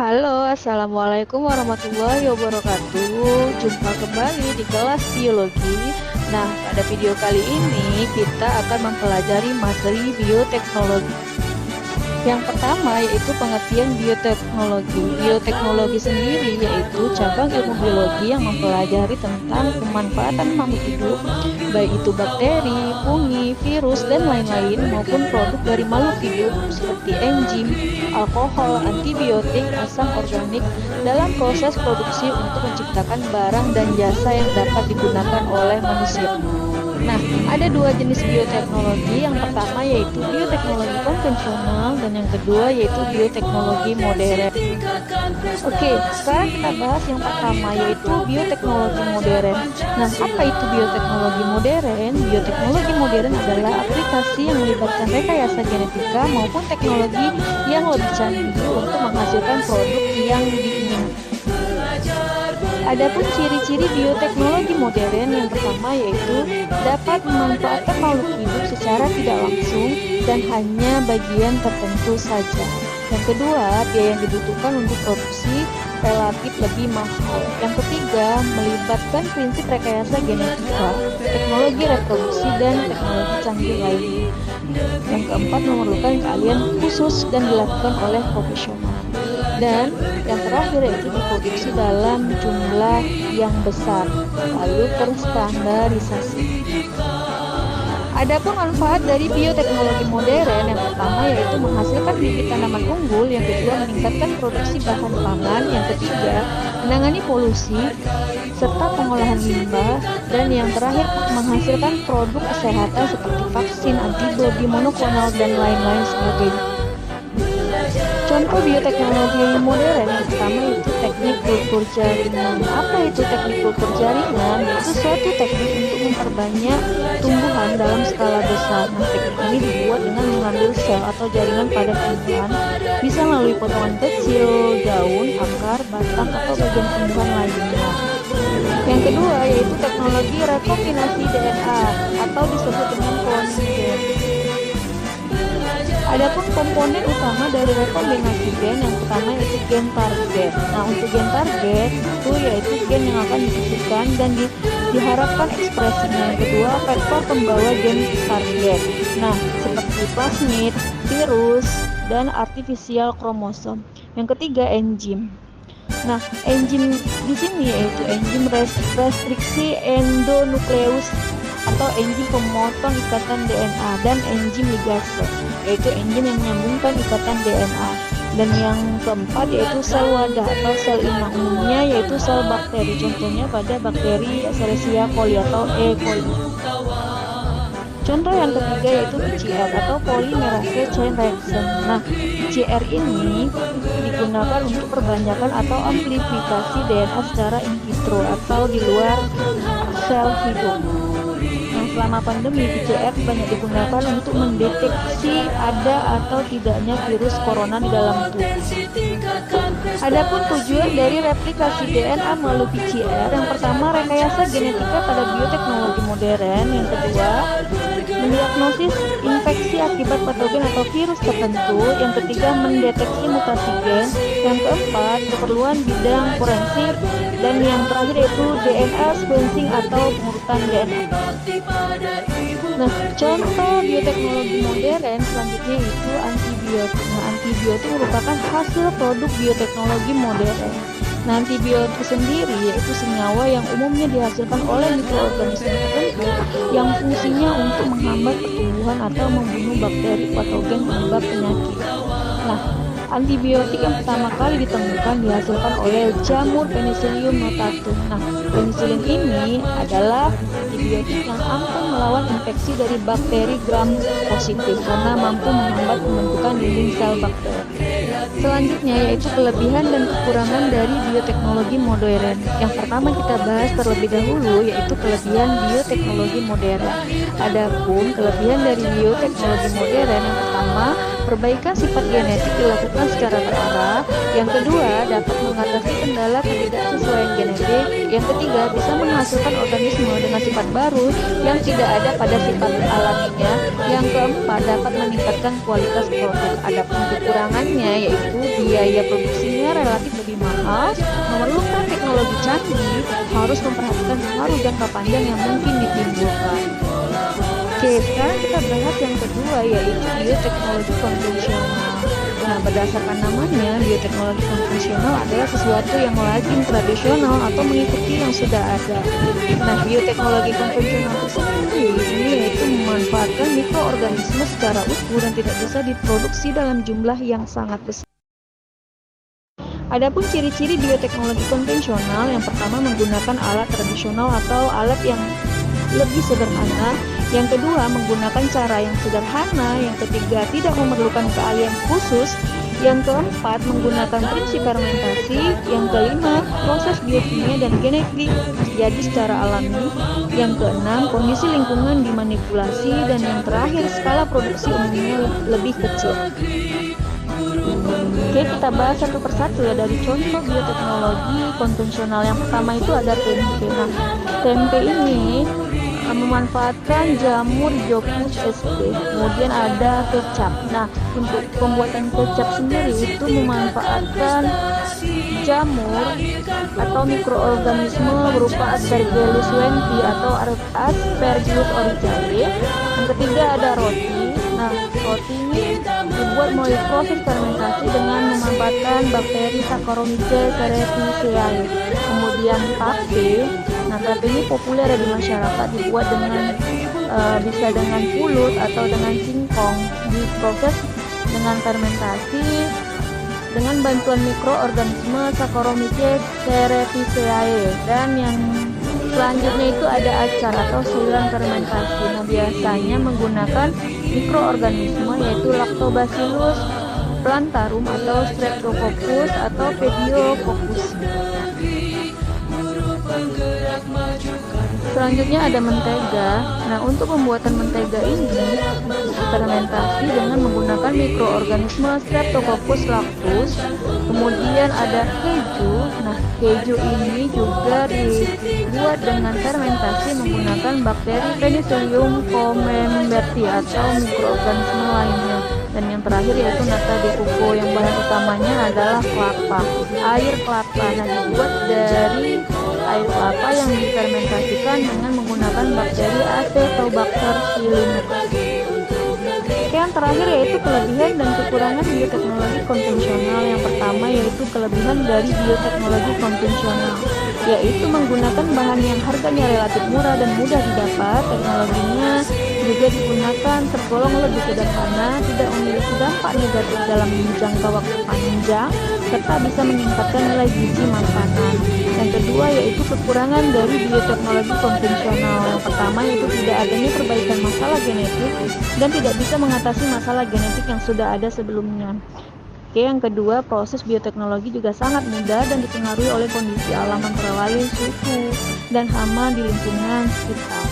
Halo, Assalamualaikum warahmatullahi wabarakatuh. Jumpa kembali di kelas biologi. Nah, pada video kali ini kita akan mempelajari materi bioteknologi. Yang pertama yaitu pengertian bioteknologi. Bioteknologi sendiri yaitu cabang ilmu biologi yang mempelajari tentang pemanfaatan makhluk hidup, baik itu bakteri, fungi, virus, dan lain-lain maupun produk dari makhluk hidup seperti enzim, alkohol, antibiotik, asam organik dalam proses produksi untuk menciptakan barang dan jasa yang dapat digunakan oleh manusia. Nah, ada dua jenis bioteknologi. Yang pertama yaitu bioteknologi konvensional dan yang kedua yaitu bioteknologi modern. Oke, sekarang kita bahas yang pertama yaitu bioteknologi modern. Nah, apa itu bioteknologi modern? Bioteknologi modern adalah aplikasi yang melibatkan rekayasa genetika maupun teknologi yang lebih canggih untuk menghasilkan produk yang diinginkan. Adapun ciri-ciri bioteknologi modern yang pertama yaitu dapat memanfaatkan makhluk hidup secara tidak langsung dan hanya bagian tertentu saja. Yang kedua, biaya yang dibutuhkan untuk produksi relatif lebih mahal. Yang ketiga, melibatkan prinsip rekayasa genetika, teknologi reproduksi, dan teknologi canggih lainnya. Yang keempat, memerlukan keahlian khusus dan dilakukan oleh profesional. Dan yang terakhir yaitu diproduksi dalam jumlah yang besar, lalu terstandarisasi. Adapun manfaat dari bioteknologi modern yang pertama yaitu menghasilkan bibit tanaman unggul, yang kedua meningkatkan produksi bahan pangan, yang ketiga menangani polusi serta pengolahan limbah, dan yang terakhir menghasilkan produk kesehatan seperti vaksin, antibodi monoklonal, dan lain-lain sebagainya. Contoh bioteknologi modern yang pertama itu teknik kultur jaringan. Apa itu teknik kultur jaringan? Itu suatu teknik untuk memperbanyak tumbuhan dalam skala besar. Nah, teknik ini dibuat dengan mengambil sel atau jaringan pada tumbuhan, bisa melalui potongan kecil, daun, akar, batang, atau bagian tumbuhan lainnya. Yang kedua yaitu teknologi rekombinasi DNA atau disebut dengan cloning. Adapun komponen utama dari rekombinasi gen yang pertama yaitu gen target. Nah, untuk gen target itu yaitu gen yang akan disisipkan dan diharapkan ekspresinya. Yang kedua, vektor pembawa gen target. Nah, seperti plasmid, virus, dan artifisial kromosom. Yang ketiga, enzim. Nah, enzim di sini yaitu enzim restriksi endonukleus atau enzim pemotong ikatan DNA, dan enzim ligase yaitu enzim yang menyambungkan ikatan DNA. Dan yang keempat yaitu sel wadah atau sel inang, umumnya yaitu sel bakteri, contohnya pada bakteri Escherichia coli atau E. coli. Contoh yang ketiga yaitu PCR atau polymerase chain reaction. Nah, PCR ini digunakan untuk perbanyakan atau amplifikasi DNA secara in vitro atau di luar sel hidup. Selama pandemi, PCR banyak digunakan untuk mendeteksi ada atau tidaknya virus corona di dalam tubuh. Adapun tujuan dari replikasi DNA melalui PCR, yang pertama rekayasa genetika pada bioteknologi modern, yang kedua mendiagnosis infeksi akibat patogen atau virus tertentu, yang ketiga mendeteksi mutasi gen, yang keempat keperluan bidang forensik, dan yang terakhir yaitu DNA sequencing atau pengurutan DNA. Nah, contoh bioteknologi modern selanjutnya itu antibiotik. Nah, antibiotik merupakan hasil produk bioteknologi modern. Nah, antibiotik sendiri yaitu senyawa yang umumnya dihasilkan oleh mikroorganisme tertentu yang fungsinya untuk menghambat pertumbuhan atau membunuh bakteri patogen penyebab penyakit. Nah, antibiotik yang pertama kali ditemukan dihasilkan oleh jamur Penicillium notatum. Nah, penisilin ini adalah antibiotik yang ampuh melawan infeksi dari bakteri gram positif karena mampu menghambat pembentukan dinding sel bakteri. Selanjutnya yaitu kelebihan dan kekurangan dari bioteknologi modern. Yang pertama kita bahas terlebih dahulu yaitu kelebihan bioteknologi modern. Adapun kelebihan dari bioteknologi modern yang pertama, perbaikan sifat genetik dilakukan secara berarah. Yang kedua, dapat mengatasi kendala ketidaksesuaian genetik. Yang ketiga, bisa menghasilkan organisme dengan sifat baru yang tidak ada pada sifat alaminya. Yang keempat, dapat meningkatkan kualitas produk. Adapun kekurangannya yaitu biaya produksinya relatif lebih mahal, memerlukan teknologi canggih, harus memperhatikan pengaruh jangka panjang yang mungkin ditimbulkan. Oke, sekarang kita bahas yang kedua yaitu bioteknologi konvensional. Nah, berdasarkan namanya, bioteknologi konvensional adalah sesuatu yang lazim, tradisional, atau mengikuti yang sudah ada. Nah, bioteknologi konvensional tersendiri yaitu memanfaatkan mikroorganisme secara utuh dan tidak bisa diproduksi dalam jumlah yang sangat besar. Adapun ciri-ciri bioteknologi konvensional, yang pertama menggunakan alat tradisional atau alat yang lebih sederhana. Yang kedua, menggunakan cara yang sederhana. Yang ketiga, tidak memerlukan keahlian khusus. Yang keempat, menggunakan prinsip fermentasi. Yang kelima, proses biokimia dan genetik terjadi secara alami. Yang keenam, kondisi lingkungan dimanipulasi. Dan yang terakhir, skala produksi umumnya lebih kecil. Oke, kita bahas satu persatu ya dari contoh bioteknologi konvensional. Yang pertama itu ada tempe. Nah, tempe ini memanfaatkan jamur Jophis sp. Kemudian ada kecap. Nah, untuk pembuatan kecap sendiri itu memanfaatkan jamur atau mikroorganisme berupa Aspergillus wendti atau Aspergillus oryzae. Yang ketiga ada roti. Nah, roti ini dibuat melalui proses fermentasi dengan memanfaatkan bakteri Saccharomyces cerevisiae. Kemudian tape. Nah, tape ini populer di masyarakat, dibuat dengan bisa dengan pulut atau dengan singkong. Diproses dengan fermentasi dengan bantuan mikroorganisme Saccharomyces cerevisiae. Dan yang selanjutnya itu ada acar atau sayuran fermentasi. Nah, biasanya menggunakan mikroorganisme yaitu Lactobacillus plantarum atau Streptococcus atau Pediococcus. Selanjutnya ada mentega. Nah, untuk pembuatan mentega ini fermentasi dengan menggunakan mikroorganisme Streptococcus lactus. Kemudian ada keju. Nah, keju ini juga dibuat dengan fermentasi menggunakan bakteri Penicillium camemberti atau mikroorganisme lainnya. Dan yang terakhir yaitu nata de coco, yang bahan utamanya adalah kelapa, air kelapa. Nah, dibuat dari air kelapa yang difermentasikan dengan menggunakan bakteri Acetobacter pseudomonas. Oke, yang terakhir yaitu kelebihan dan kekurangan bioteknologi konvensional. Yang pertama yaitu kelebihan dari bioteknologi konvensional, yaitu menggunakan bahan yang harganya relatif murah dan mudah didapat. Teknologinya juga digunakan tergolong lebih sederhana, tidak memiliki dampak negatif dalam jangka waktu panjang, serta bisa meningkatkan nilai gizi makanan. Yang kedua yaitu kekurangan dari bioteknologi konvensional. Yang pertama yaitu tidak adanya perbaikan masalah genetik dan tidak bisa mengatasi masalah genetik yang sudah ada sebelumnya. Oke, yang kedua, proses bioteknologi juga sangat mudah dan dipengaruhi oleh kondisi alam antara lain suhu dan hama di lingkungan sekitar.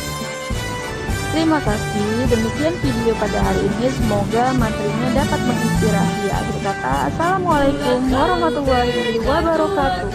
Terima kasih, demikian video pada hari ini. Semoga materinya dapat menginspirasi. Akhir kata, assalamualaikum warahmatullahi wabarakatuh.